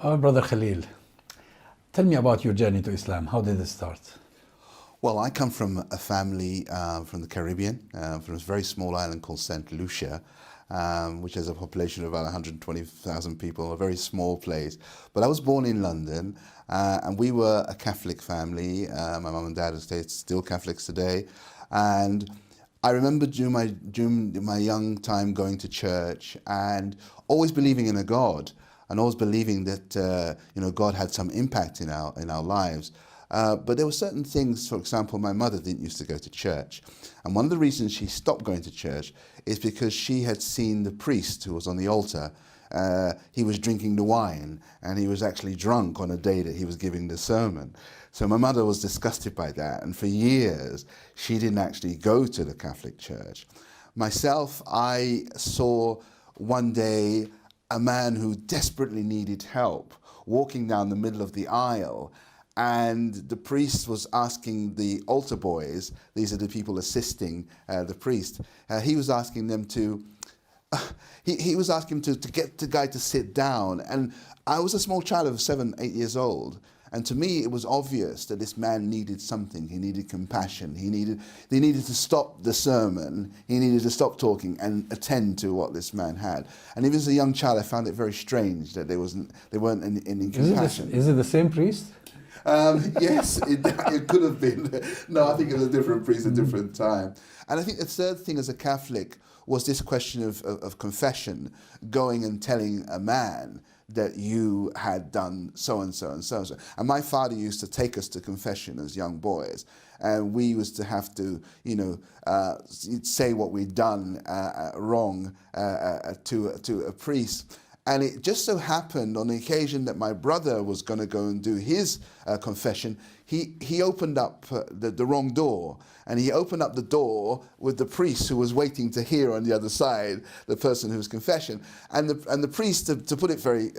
Our brother Khalil, tell me about your journey to Islam. How did it start? Well, I come from a family from the Caribbean, from a very small island called St. Lucia, which has a population of about 120,000 people, a very small place. But I was born in London, and we were a Catholic family. My mum and dad are still Catholics today. And I remember during my young time going to church and always believing in a God, and always believing that God had some impact in our lives. But there were certain things, for example, my mother didn't used to go to church. And one of the reasons she stopped going to church is because she had seen the priest who was on the altar. He was drinking the wine, and he was actually drunk on a day that he was giving the sermon. So my mother was disgusted by that, and for years she didn't actually go to the Catholic Church. Myself, I saw one day a man who desperately needed help walking down the middle of the aisle, and the priest was asking the altar boys, these are the people assisting the priest, he was asking them to he was asking to get the guy to sit down. And I was a small child of 7, 8 years old, and to me it was obvious that this man needed something. He needed compassion. They needed to stop the sermon. He needed to stop talking and attend to what this man had. And even as a young child, I found it very strange that there weren't any compassion. Is it the same priest? Yes, it could have been. No, I think it was a different priest, a different time. And I think the third thing as a Catholic was this question of confession, going and telling a man that you had done so and so and so and so. And my father used to take us to confession as young boys, and we used to have to, say what we'd done wrong to a priest. And it just so happened on the occasion that my brother was going to go and do his confession, he opened up the wrong door. And he opened up the door with the priest who was waiting to hear on the other side, the person whose confession. And the priest, to put it very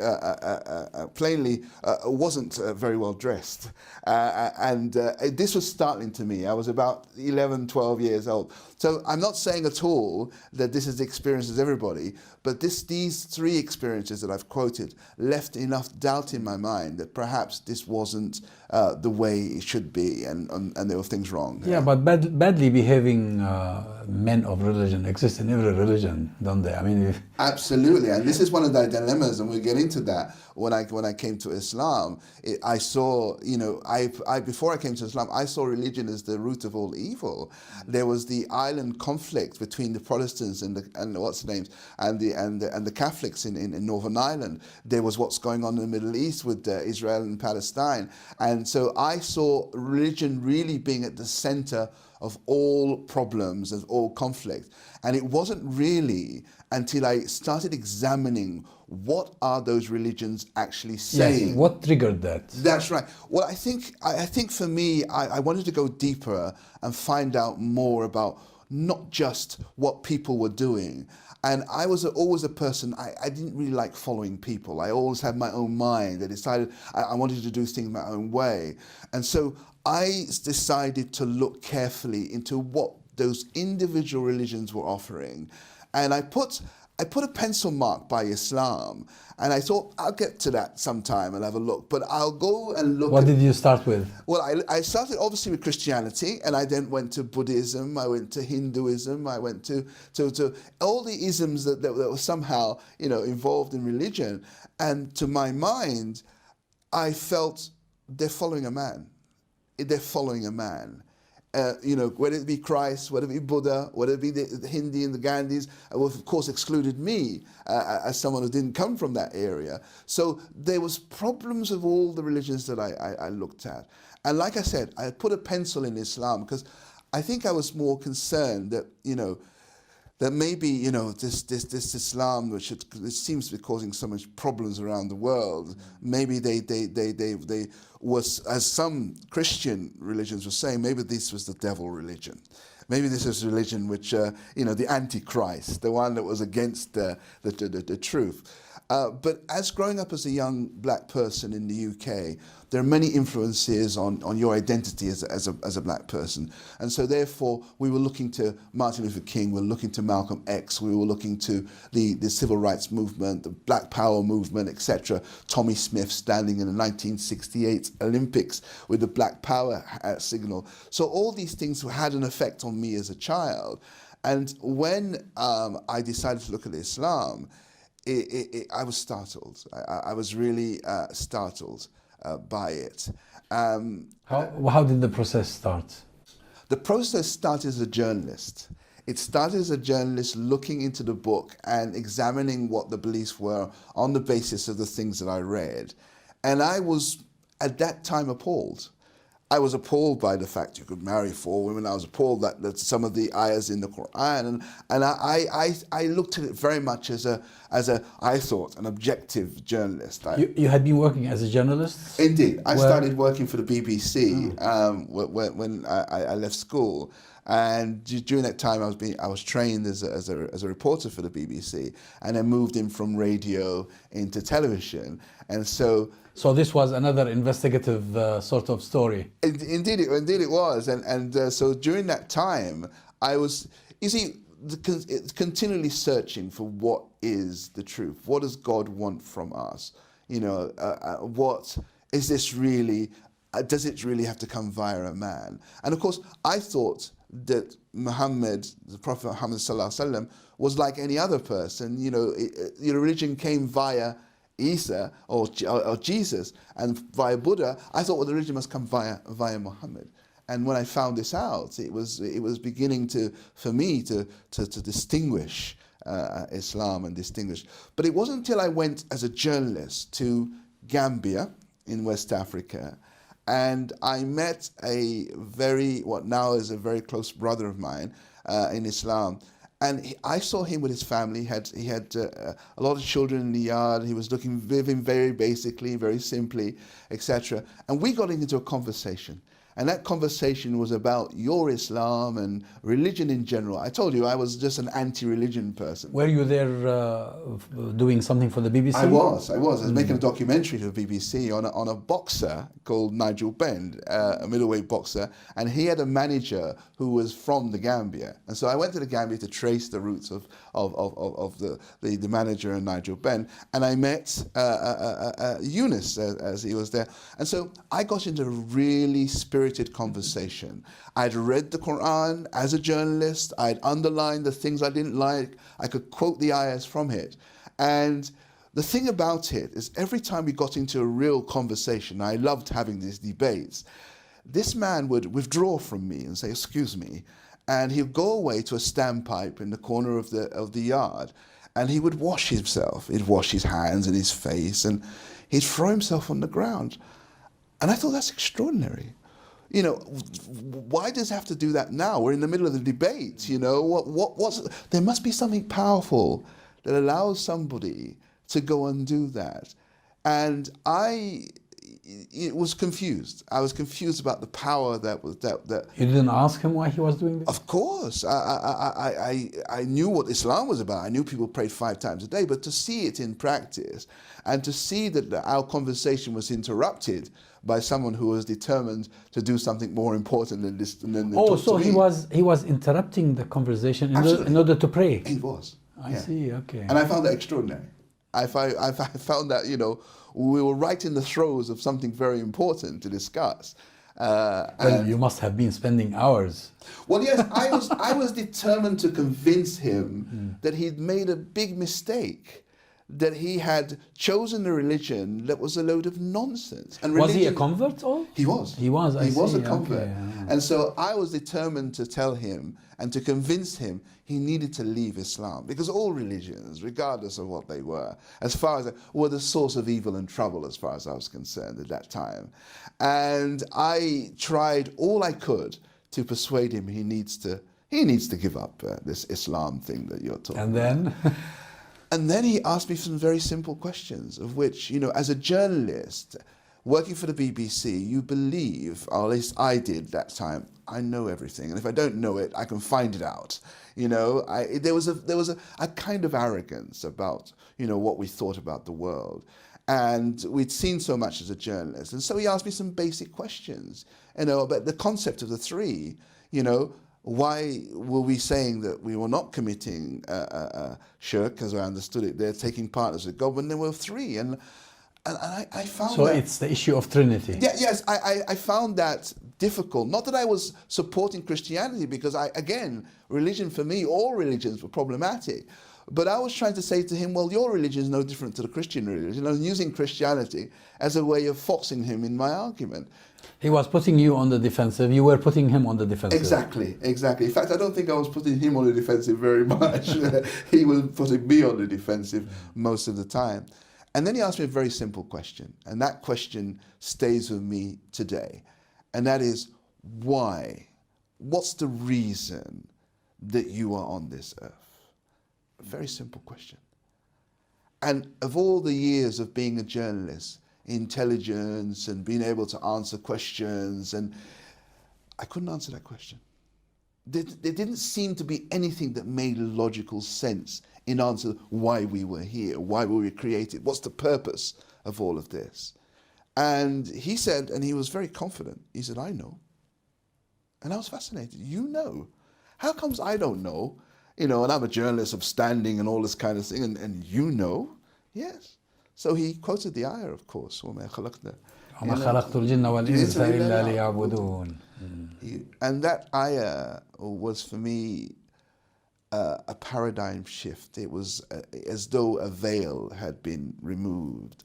plainly, wasn't very well dressed. This was startling to me. I was about 11, 12 years old. So I'm not saying at all that this is the experience of everybody, but these three experiences that I've quoted left enough doubt in my mind that perhaps this wasn't the way it should be, and there were things wrong. Yeah, but badly behaving men of religion exist in every religion, don't they? I mean, absolutely, and this is one of the dilemmas, and we'll get into that. When I came to Islam, I saw, before I came to Islam, I saw religion as the root of all evil. There was the island conflict between the Protestants and the Catholics in Northern Ireland. There was what's going on in the Middle East with Israel and Palestine, and so I saw religion really being at the center of all problems, of all conflict. And it wasn't really until I started examining what are those religions actually saying. Yes, what triggered that? That's right. Well, I think for me, I wanted to go deeper and find out more about not just what people were doing. And I was always a person, I didn't really like following people. I always had my own mind. I decided I wanted to do things my own way. And so I decided to look carefully into what those individual religions were offering. And I put a pencil mark by Islam, and I thought I'll get to that sometime and have a look, but I'll go and look. What did you start with? Well, I started obviously with Christianity, and I then went to Buddhism, I went to Hinduism, I went to all the isms that were somehow involved in religion. And to my mind, I felt they're following a man. They're following a man. Whether it be Christ, whether it be Buddha, whether it be the Hindi and the Gandhis, of course excluded me as someone who didn't come from that area. So there was problems of all the religions that I looked at. And like I said, I put a pencil in Islam because I think I was more concerned that, that maybe, this Islam, which it seems to be causing so much problems around the world, maybe they was, as some Christian religions were saying, maybe this was the devil religion. Maybe this is religion which, the Antichrist, the one that was against the truth. But as growing up as a young black person in the UK, there are many influences on your identity as a black person. And so therefore, we were looking to Martin Luther King, we were looking to Malcolm X, we were looking to the civil rights movement, the Black Power movement, etc. Tommy Smith standing in the 1968 Olympics with the Black Power signal. So all these things had an effect on me as a child. And when I decided to look at Islam, I was startled. I was really startled by it. How did the process start? The process started as a journalist. It started as a journalist looking into the book and examining what the beliefs were on the basis of the things that I read. And I was, at that time, appalled. I was appalled by the fact you could marry 4 women. I was appalled that some of the ayahs in the Quran, and I looked at it very much as I thought, an objective journalist. You had been working as a journalist? Indeed, I started working for the BBC when I left school, and during that time I was trained as a reporter for the BBC, and I moved in from radio into television, and so. So this was another investigative sort of story. Indeed it was, and so during that time, I was, you see, continually searching for what is the truth. What does God want from us? You know, what is this really? Does it really have to come via a man? And of course, I thought that Muhammad, the Prophet Muhammad sallallahu alaihi wasallam, was like any other person. You know, your religion came via Isa or Jesus, and via Buddha. I thought, well, the religion must come via Muhammad. And when I found this out, it was beginning for me to distinguish Islam and distinguish. But it wasn't until I went as a journalist to Gambia in West Africa, and I met what now is a very close brother of mine in Islam. And I saw him with his family. He had a lot of children in the yard. He was living very basically, very simply, etc. And we got into a conversation. And that conversation was about your Islam and religion in general. I told you I was just an anti-religion person. Were you there doing something for the BBC? I was making a documentary for the BBC on a boxer called Nigel Benn, a middleweight boxer, and he had a manager who was from the Gambia. And so I went to the Gambia to trace the roots of the manager and Nigel Benn, and I met Yunus as he was there. And so I got into a really spiritual conversation. I'd read the Quran as a journalist. I'd underlined the things I didn't like. I could quote the ayahs from it. And the thing about it is every time we got into a real conversation, I loved having these debates, this man would withdraw from me and say, excuse me, and he'd go away to a standpipe in the corner of the yard, and he would wash himself. He'd wash his hands and his face, and he'd throw himself on the ground. And I thought, that's extraordinary. You know, why does he have to do that now? We're in the middle of the debate, you know. There must be something powerful that allows somebody to go and do that. And I was confused. I was confused about the power that was that. You didn't ask him why he was doing this? Of course. I knew what Islam was about. I knew people prayed 5 times a day, but to see it in practice and to see that our conversation was interrupted by someone who was determined to do something more important than this. So he was interrupting the conversation in order to pray. He was. I see. Okay. And I found that extraordinary. I found that, you know, we were right in the throes of something very important to discuss. Well, you must have been spending hours. Well, yes, I was determined to convince him that he'd made a big mistake, that he had chosen a religion that was a load of nonsense. And was he a convert? He was. He was. He was a convert. Okay, yeah. And so I was determined to tell him and to convince him he needed to leave Islam, because all religions, regardless of what they were, were the source of evil and trouble as far as I was concerned at that time. And I tried all I could to persuade him he needs to give up this Islam thing that you're talking about. And then? And then he asked me some very simple questions, of which, you know, as a journalist, working for the BBC, you believe, or at least I did that time, I know everything, and if I don't know it, I can find it out. You know, there was a kind of arrogance about, you know, what we thought about the world. And we'd seen so much as a journalist. And so he asked me some basic questions, you know, about the concept of the three. You know, why were we saying that we were not committing shirk, as I understood it, they're taking partners with God, when there were three? And I found so that, it's the issue of Trinity. yeah, yes, I found that difficult. Not that I was supporting Christianity, because again, religion for me, all religions were problematic. But I was trying to say to him, well, your religion is no different to the Christian religion. I was using Christianity as a way of forcing him in my argument. He was putting you on the defensive. You were putting him on the defensive. Exactly, exactly. In fact, I don't think I was putting him on the defensive very much. He was putting me on the defensive most of the time. And then he asked me a very simple question. And that question stays with me today. And that is, why? What's the reason that you are on this earth? A very simple question. And of all the years of being a journalist, intelligence and being able to answer questions, and I couldn't answer that question. There didn't seem to be anything that made logical sense in answer why we were here, why were we created, what's the purpose of all of this. And he said, and he was very confident, he said, I know. And I was fascinated. You know? How comes I don't know? You know, and I'm a journalist of standing and all this kind of thing, and you know? Yes. So he quoted the ayah, of course. وَمَا خَلَقْنَا وَمَا خَلَقْتُ الْجِنَّ وَالْإِنسَ إِلَّا لِيَعْبُدُونَ. And that ayah was for me a paradigm shift. It was as though a veil had been removed.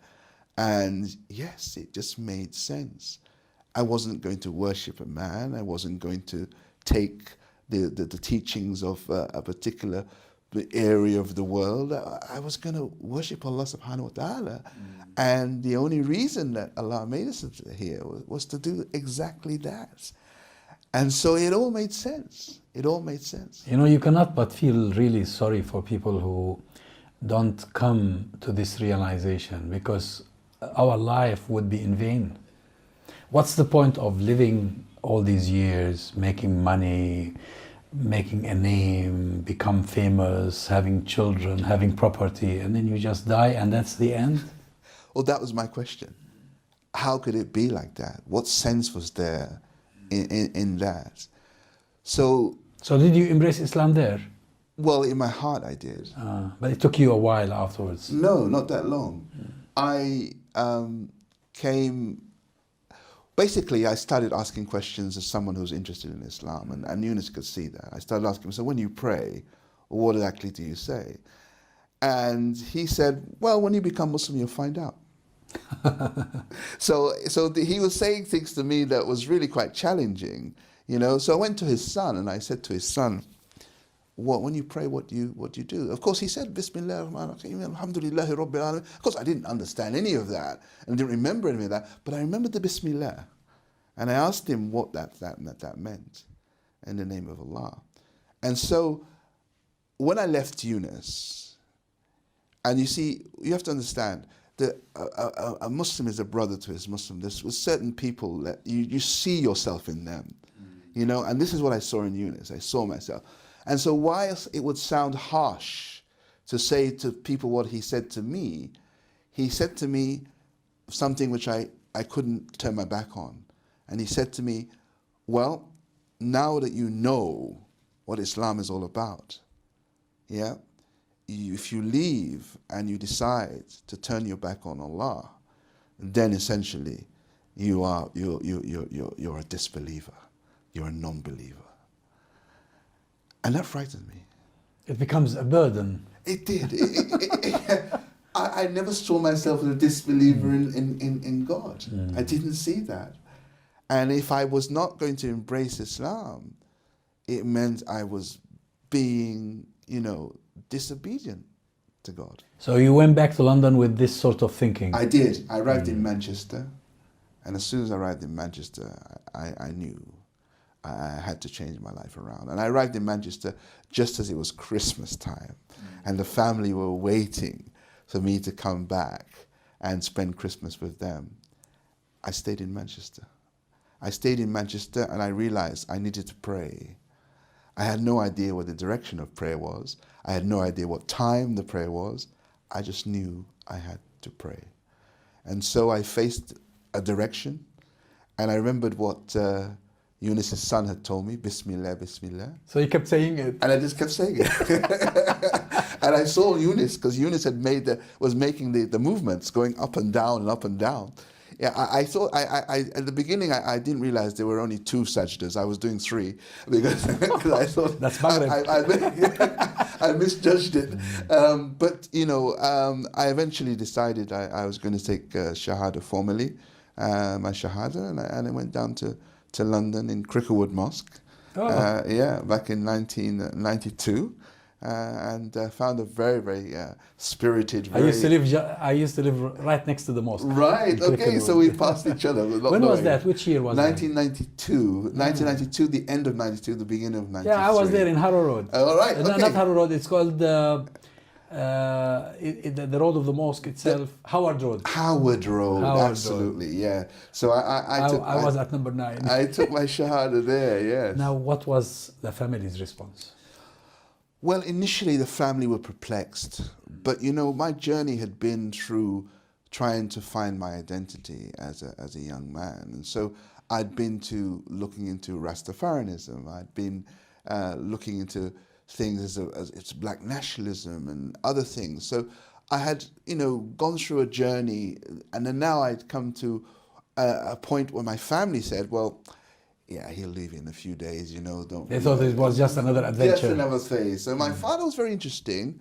And yes, it just made sense. I wasn't going to worship a man. I wasn't going to take the teachings of a particular area of the world. I was going to worship Allah subhanahu wa ta'ala. And the only reason that Allah made us here was to do exactly that. And so it all made sense. It all made sense. You know, you cannot but feel really sorry for people who don't come to this realization, because our life would be in vain. What's the point of living all these years, making money, making a name, become famous, having children, having property, and then you just die and that's the end? Well, that was my question. How could it be like that? What sense was there in that? So did you embrace Islam there? Well, in my heart I did. But it took you a while afterwards. No, not that long. I came... Basically, I started asking questions as someone who's interested in Islam, and Yunus could see that. I started asking him, so when you pray, what exactly do you say? And he said, well, when you become Muslim, you'll find out. So he was saying things to me that was really quite challenging, you know. So I went to his son, and I said to his son, when you pray, what do you do? Of course, he said, Bismillah ar-Rahman ar-Rahim, Alhamdulillahi Rabbil Alamin. Of course, I didn't understand any of that and didn't remember any of that, but I remembered the Bismillah. And I asked him what that meant, in the name of Allah. And so when I left Yunus, and you see, you have to understand that a Muslim is a brother to his Muslim. There's certain people that you see yourself in them, you know, and this is what I saw in Yunus. I saw myself. And so whilst it would sound harsh to say to people what he said to me something which I couldn't turn my back on. And he said to me, well, now that you know what Islam is all about, yeah, if you leave and you decide to turn your back on Allah, then essentially you're a disbeliever, you're a non-believer. And that frightened me. It becomes a burden. It did. I never saw myself as a disbeliever in God. I didn't see that. And if I was not going to embrace Islam, it meant I was being, you know, disobedient to God. So you went back to London with this sort of thinking? I did. I arrived in Manchester. And as soon as I arrived in Manchester, I knew I had to change my life around. And I arrived in Manchester just as it was Christmas time. And the family were waiting for me to come back and spend Christmas with them. I stayed in Manchester. I stayed in Manchester and I realized I needed to pray. I had no idea what the direction of prayer was. I had no idea what time the prayer was. I just knew I had to pray. And so I faced a direction, and I remembered what Eunice's son had told me, Bismillah, Bismillah. So you kept saying it? And I just kept saying it. And I saw Eunice, because Eunice had was making the movements, going up and down and up and down. Yeah, I thought, at the beginning, I didn't realize there were only 2 sajdas. I was doing 3 because I thought that's Maghrib. I misjudged it. But, I eventually decided I was going to take Shahada formally, my Shahada, and I went down to London in Cricklewood Mosque. Oh. Back in 1992. And found a very, very spirited. I used to live right next to the mosque. Right. Okay. So we passed each other. When was that? Which year was 1992. 1992. The end of 92. The beginning of 93. Yeah, I was there in Harrow Road. All right. Okay. No, not Harrow Road. It's called the road of the mosque itself. Howard Road. Howard Road. Absolutely. Road. Yeah. So I was at number 9. I took my Shahada there. Yes. Now, what was the family's response? Well, initially the family were perplexed, but my journey had been through trying to find my identity as a young man, and so I'd been looking into Rastafarianism. I'd been looking into things as black nationalism and other things. So I had gone through a journey, and then now I'd come to a point where my family said, well, yeah, he'll leave in a few days, They thought it was just another adventure. Just another phase. So my father was very interested,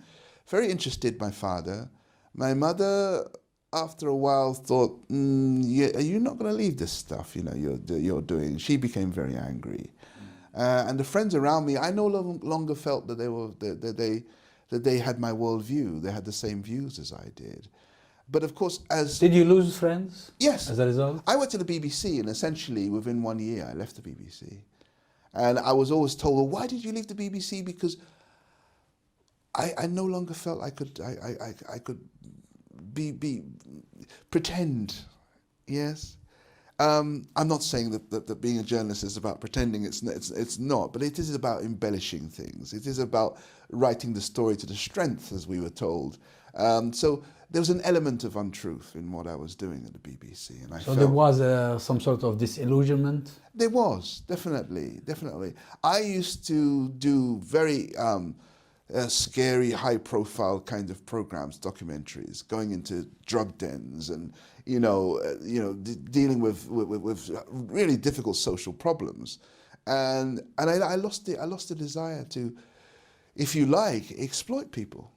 my father. My mother, after a while, thought, you're not going to leave this stuff, you're doing. She became very angry. And the friends around me, I no longer felt that they had my worldview. They had the same views as I did. But of course, Did you lose friends? Yes. As a result? I went to the BBC, and essentially within 1 year I left the BBC. And I was always told, well, why did you leave the BBC? Because I no longer felt I could pretend. Yes. I'm not saying that being a journalist is about pretending. It's not, but it is about embellishing things. It is about writing the story to the strength, as we were told. So there was an element of untruth in what I was doing at the BBC, and I felt there was some sort of disillusionment. There was definitely. I used to do very scary, high-profile kind of programs, documentaries, going into drug dens and dealing with really difficult social problems, and I lost the desire to, if you like, exploit people.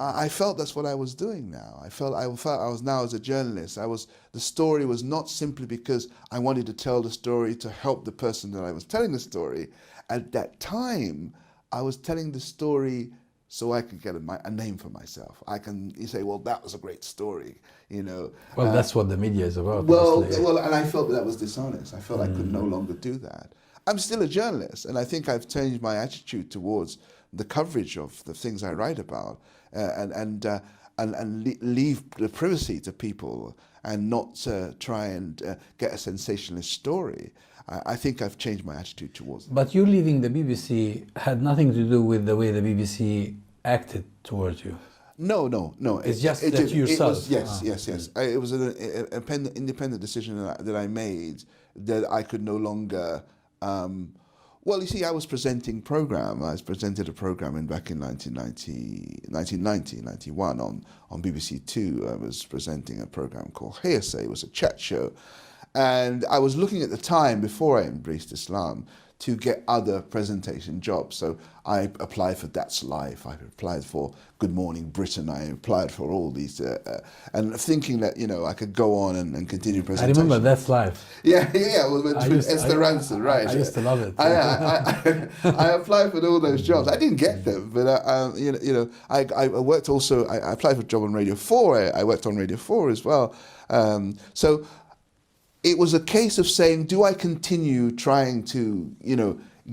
I felt that's what I was doing now. I felt I was now as a journalist. The story was not simply because I wanted to tell the story to help the person that I was telling the story. At that time, I was telling the story so I could get a name for myself. You say, well, that was a great story, Well, that's what the media is about. Well, and I felt that was dishonest. I felt I could no longer do that. I'm still a journalist, and I think I've changed my attitude towards the coverage of the things I write about, and leave the privacy to people, and not try and get a sensationalist story. I think I've changed my attitude towards it. But you leaving the BBC had nothing to do with the way the BBC acted towards you. No. It's just yourself. Yes. It was an independent decision that I made, that I could no longer. Well, you see, I was presenting I presented a program back in 1991 on BBC Two. I was presenting a program called Hearsay. It was a chat show. And I was looking at the time, before I embraced Islam, to get other presentation jobs. So I applied for That's Life, I applied for Good Morning Britain, I applied for all these, and thinking that, I could go on and continue presentation. I remember That's Life. Yeah, with Esther Ranson, right. I used to love it. I applied for all those jobs. I didn't get them, but I worked also, I applied for a job on Radio 4, I worked on Radio 4 as well. So it was a case of saying, do I continue trying to,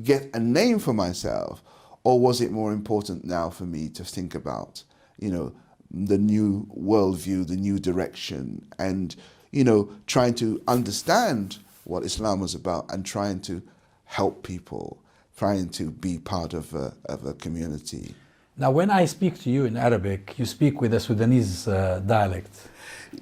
get a name for myself, or was it more important now for me to think about, the new worldview, the new direction, and trying to understand what Islam was about and trying to help people, trying to be part of a community. Now, when I speak to you in Arabic, you speak with a Sudanese dialect.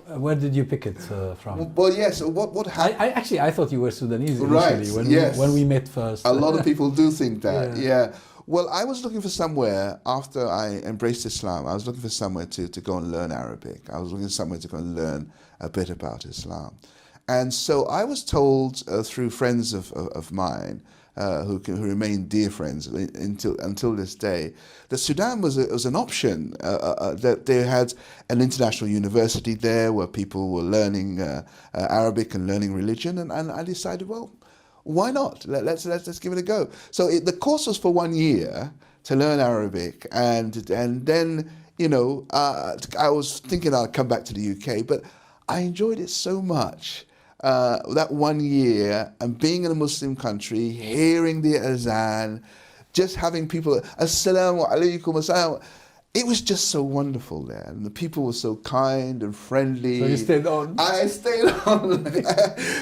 Where did you pick it from? Well, yes. What happened? I thought you were Sudanese Right, initially yes. when we met first. A lot of people do think that. Yeah. Yeah. Well, I was looking for somewhere after I embraced Islam. I was looking for somewhere to go and learn Arabic. I was looking for somewhere to go and learn a bit about Islam. And so I was told through friends of mine who remain dear friends until this day, that Sudan was an option. That they had an international university there where people were learning Arabic and learning religion, and I decided, well, why not? Let's give it a go. So the course was for 1 year to learn Arabic, and then I was thinking I'd come back to the UK, but I enjoyed it so much. That 1 year and being in a Muslim country, hearing the azan, just having people, assalamu alaikum, assalam. It was just so wonderful there, and the people were so kind and friendly. So you stayed on? I stayed on.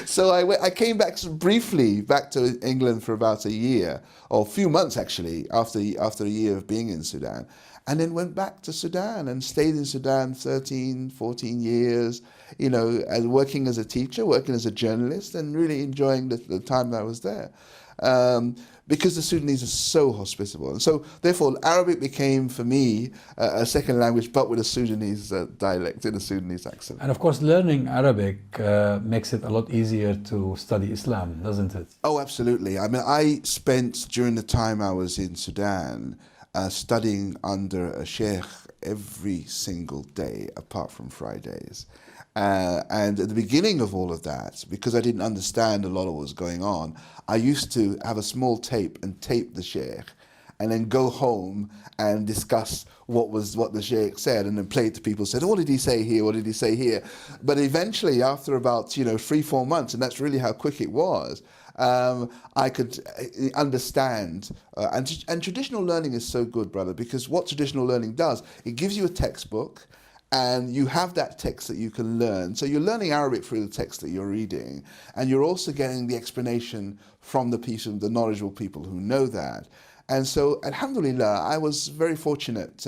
So I came back briefly back to England for about a year, or a few months actually, after a year of being in Sudan, and then went back to Sudan and stayed in Sudan 13, 14 years, and working as a teacher, working as a journalist, and really enjoying the time that I was there. Because the Sudanese are so hospitable. And so, therefore, Arabic became, for me, a second language, but with a Sudanese dialect and a Sudanese accent. And of course, learning Arabic makes it a lot easier to study Islam, doesn't it? Oh, absolutely. I mean, I spent, during the time I was in Sudan, studying under a sheikh every single day, apart from Fridays. And at the beginning of all of that, because I didn't understand a lot of what was going on, I used to have a small tape and tape the sheikh, and then go home and discuss what the sheikh said, and then play it to people. Said, what did he say here? What did he say here? But eventually, after about 3-4 months, and that's really how quick it was, I could understand. And traditional learning is so good, brother, because what traditional learning does, it gives you a textbook. And you have that text that you can learn. So you're learning Arabic through the text that you're reading, and you're also getting the explanation from the knowledgeable people who know that. And so, alhamdulillah, I was very fortunate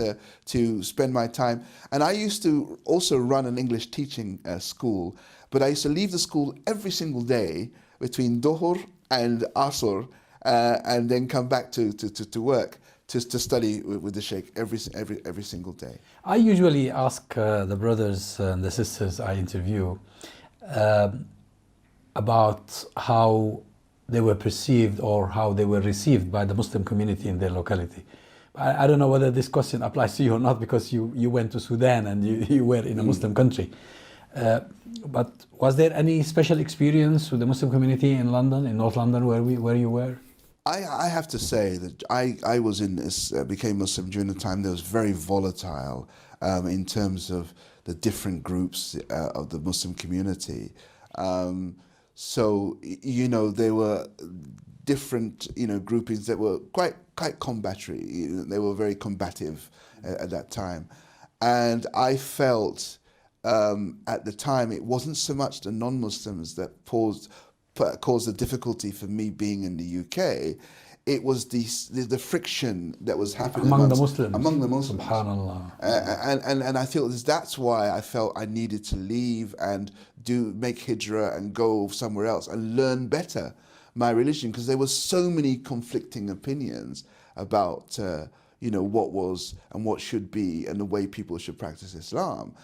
to spend my time. And I used to also run an English teaching school, but I used to leave the school every single day between Dhuhr and Asr, and then come back to work. To study with the Sheikh every single day. I usually ask the brothers and the sisters I interview about how they were perceived or how they were received by the Muslim community in their locality. I don't know whether this question applies to you or not, because you went to Sudan and you were in a Muslim country. But was there any special experience with the Muslim community in London, in North London, where you were? I have to say that I was became Muslim during the time that was very volatile in terms of the different groups of the Muslim community. So there were different groupings that were quite combattory. They were very combative at that time, and I felt at the time it wasn't so much the non-Muslims that caused the difficulty for me being in the UK. It was the friction that was happening among the Muslims. Subhanallah. And I feel that's why I felt I needed to leave and make hijrah and go somewhere else and learn better my religion, because there were so many conflicting opinions about what was and what should be and the way people should practice Islam.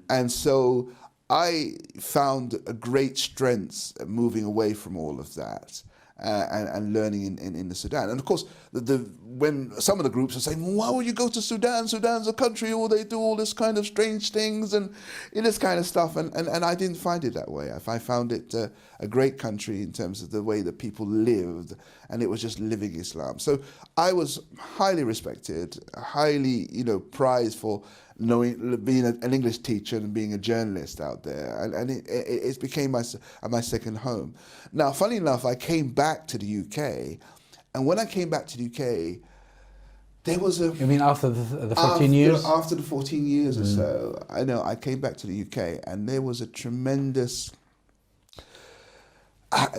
And so I found a great strength moving away from all of that and learning in the Sudan. And of course, when some of the groups are saying, well, why would you go to Sudan? Sudan's a country where they do all this kind of strange things and this kind of stuff. And I didn't find it that way. I found it a great country in terms of the way that people lived, and it was just living Islam. So I was highly respected, highly prized for being an English teacher and being a journalist out there, and it became my second home. Now, funny enough, I came back to the UK, and when I came back to the UK, There was a... You mean after the 14 years? After the 14 years or so, I know I came back to the UK, and there was a tremendous...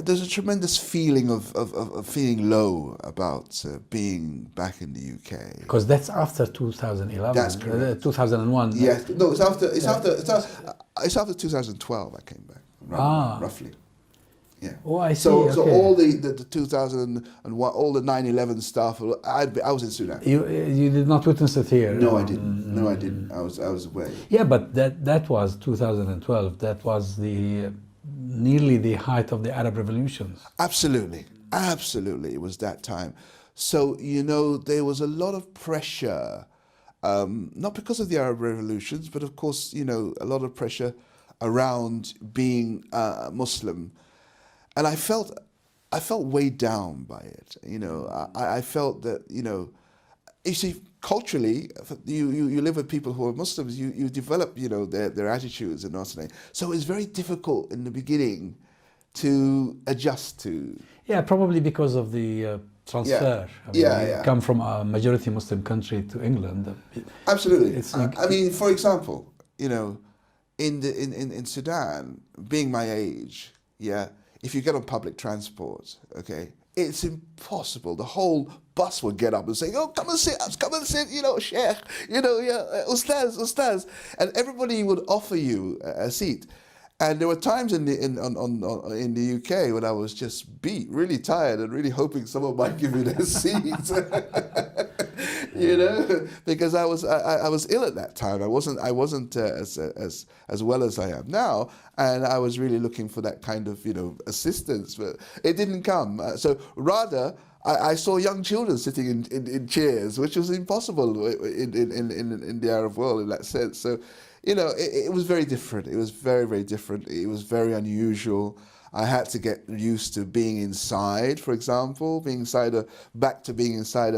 there's a tremendous feeling of feeling low about being back in the UK. Because that's after 2011. That's correct. 2001. Yes, no, it's after 2012 I came back, roughly. Yeah. Oh, I see. So okay. all the 2001, all the 9/11 stuff, I was in Sudan. You did not witness it here. No, I didn't. No, I didn't. I was away. Yeah, but that was 2012. That was nearly the height of the Arab revolutions. Absolutely, it was that time. So there was a lot of pressure, not because of the Arab revolutions, but of course a lot of pressure around being Muslim. And I felt weighed down by it. I felt that, you see, culturally, you live with people who are Muslims, you develop, their attitudes and whatnot. So it's very difficult in the beginning to adjust to. Yeah, probably because of the transfer. You come from a majority Muslim country to England. Absolutely. I mean, for example, in Sudan, being my age, if you get on public transport, okay, it's impossible. The whole bus would get up and say, "Oh, come and sit, Sheikh, Ustaz," and everybody would offer you a seat. And there were times in the UK when I was just beat, really tired, and really hoping someone might give me their seat. Because I was ill at that time. I wasn't as well as I am now, and I was really looking for that kind of assistance, but it didn't come. So rather, I saw young children sitting in chairs, which was impossible in the Arab world in that sense. So, it was very different. It was very, very different. It was very unusual. I had to get used to being inside, for example, back to being inside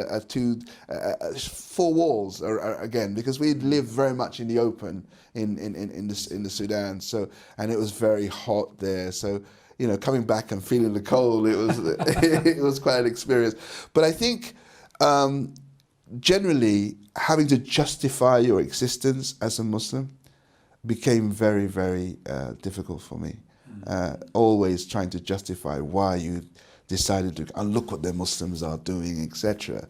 four walls again, because we lived very much in the open in the Sudan. So, and it was very hot there. So, coming back and feeling the cold, it was quite an experience. But I think generally having to justify your existence as a Muslim became very, very difficult for me. Always trying to justify why you decided to, and look what the Muslims are doing, etc.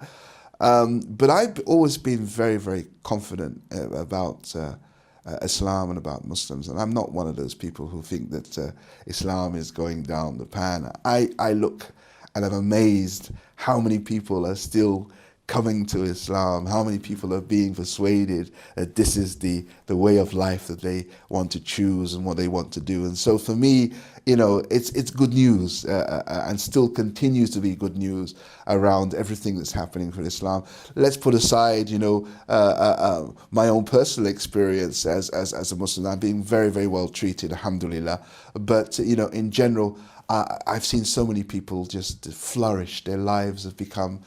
But I've always been very, very confident about Islam and about Muslims, and I'm not one of those people who think that Islam is going down the pan. I look and I'm amazed how many people are still coming to Islam, how many people are being persuaded that this is the way of life that they want to choose and what they want to do. And so for me, it's good news and still continues to be good news around everything that's happening for Islam. Let's put aside, my own personal experience as a Muslim. I'm being very, very well treated, alhamdulillah. But, in general, I've seen so many people just flourish. Their lives have become,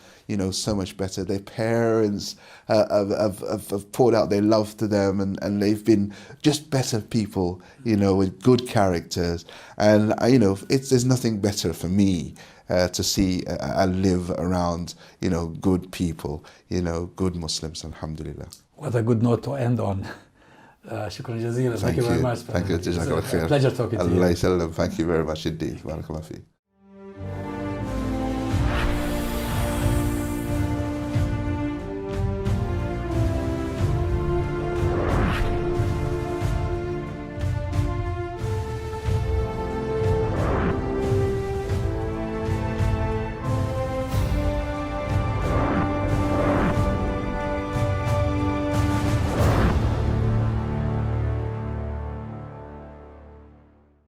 so much better. Their parents have poured out their love to them, and they've been just better people, with good characters. And there's nothing better for me to see and live around, good people, good Muslims. Alhamdulillah. What a good note to end on. شكرا جزيلا. Thank you very much. Thank you. It's a pleasure talking to you. Allah يسلم. Thank you very much indeed. Barakallah fi.